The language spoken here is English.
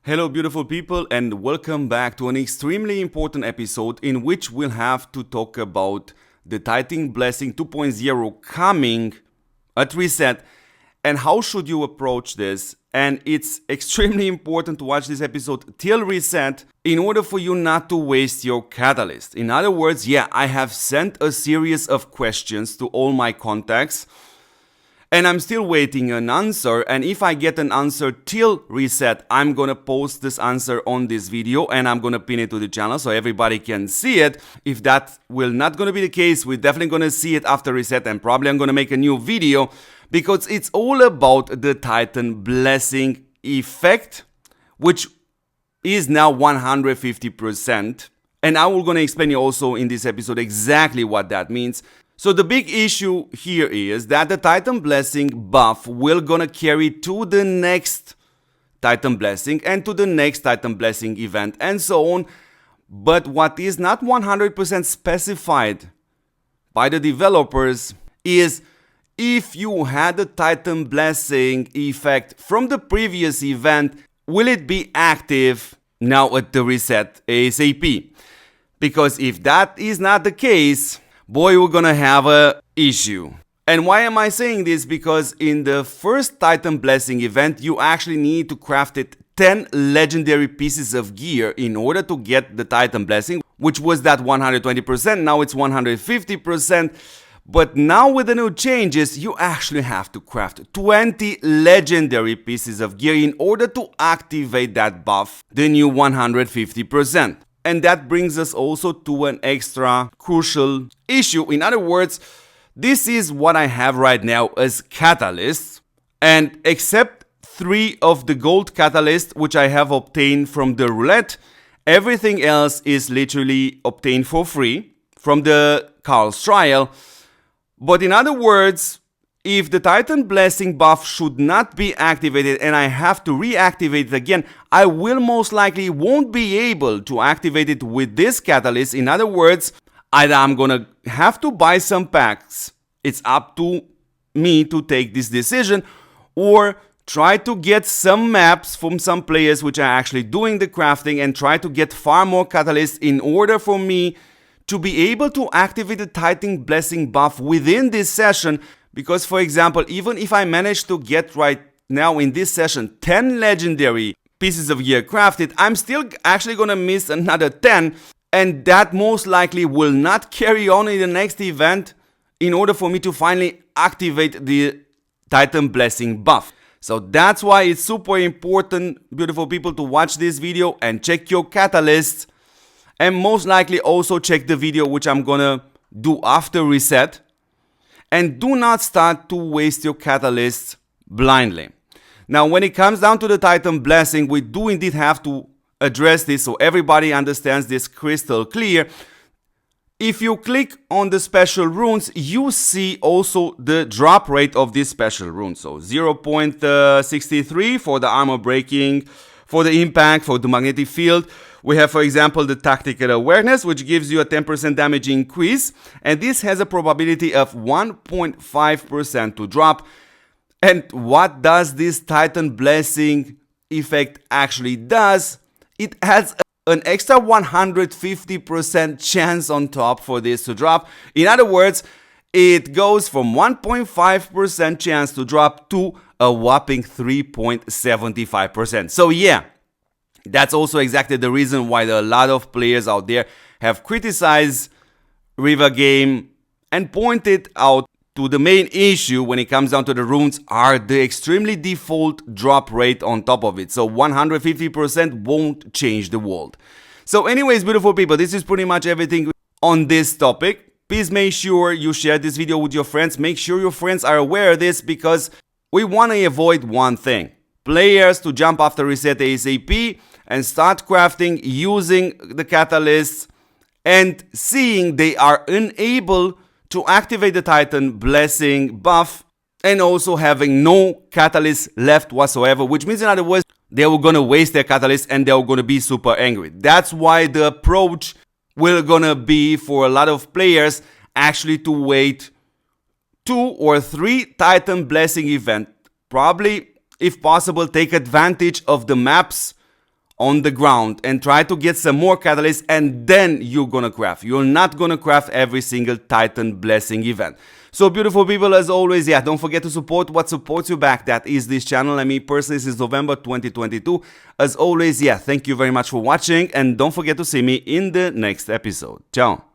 Hello beautiful people, and welcome back to an extremely important episode in which we'll have to talk about the Titan Blessing 2.0 coming at reset and how should you approach this. And it's extremely important to watch this episode till reset in order for you not to waste your catalyst. In other words, I have sent a series of questions to all my contacts and I'm still waiting an answer, and if I get an answer till reset, I'm gonna post this answer on this video and I'm gonna pin it to the channel so everybody can see it. If that will not gonna be the case, we're definitely gonna see it after reset, and probably I'm gonna make a new video because it's all about the Titan Blessing effect, which is now 150%. And I will gonna explain you also in this episode exactly what that means. So the big issue here is that the Titan Blessing buff will gonna carry to the next Titan Blessing and to the next Titan Blessing event and so on. But what is not 100% specified by the developers is if you had the Titan Blessing effect from the previous event, will it be active now at the reset ASAP? Because if that is not the case, boy, we're gonna have a issue. And why am I saying this? Because in the first Titan Blessing event, you actually need to craft it 10 legendary pieces of gear in order to get the Titan Blessing, which was that 120%, now it's 150%. But now with the new changes, you actually have to craft 20 legendary pieces of gear in order to activate that buff, the new 150%. And that brings us also to an extra crucial issue. In other words, this is what I have right now as catalysts, and except 3 of the gold catalysts which I have obtained from the roulette, everything else is literally obtained for free from the Carl's trial. But in other words, if the Titan Blessing buff should not be activated and I have to reactivate it again, I will most likely won't be able to activate it with this catalyst. In other words, either I'm gonna have to buy some packs, it's up to me to take this decision, or try to get some maps from some players which are actually doing the crafting and try to get far more catalysts in order for me to be able to activate the Titan Blessing buff within this session. Because, for example, even if I manage to get right now in this session 10 legendary pieces of gear crafted, I'm still actually gonna miss another 10, and that most likely will not carry on in the next event in order for me to finally activate the Titan Blessing buff. So that's why it's super important, beautiful people, to watch this video and check your catalysts, and most likely also check the video which I'm gonna do after reset. And do not start to waste your catalysts blindly. Now, when it comes down to the Titan Blessing, we do indeed have to address this so everybody understands this crystal clear. If you click on the special runes, you see also the drop rate of this special rune. So 0.63 for the armor breaking, for the impact, for the magnetic field. We have, for example, the tactical awareness, which gives you a 10% damage increase, and this has a probability of 1.5% to drop. And what does this Titan Blessing effect actually does? It adds an extra 150% chance on top for this to drop. In other words, it goes from 1.5% chance to drop to a whopping 3.75%. So that's also exactly the reason why a lot of players out there have criticized Riva game and pointed out to the main issue when it comes down to the runes are the extremely default drop rate on top of it. So 150% won't change the world. So anyways, beautiful people, this is pretty much everything on this topic. Please make sure you share this video with your friends. Make sure your friends are aware of this, because we want to avoid one thing: players to jump after reset ASAP and start crafting using the catalysts and seeing they are unable to activate the Titan Blessing buff and also having no catalyst left whatsoever, which means in other words, they were gonna waste their catalyst and they were gonna be super angry. That's why the approach will gonna be for a lot of players actually to wait 2 or 3 Titan Blessing event. Probably, if possible, take advantage of the maps on the ground and try to get some more catalysts, and then you're gonna craft. You're not gonna craft every single Titan blessing event. So beautiful people, as always, yeah, don't forget to support what supports you back. That is this channel, and me personally since November 2022. As always, yeah, thank you very much for watching, and don't forget to see me in the next episode. Ciao.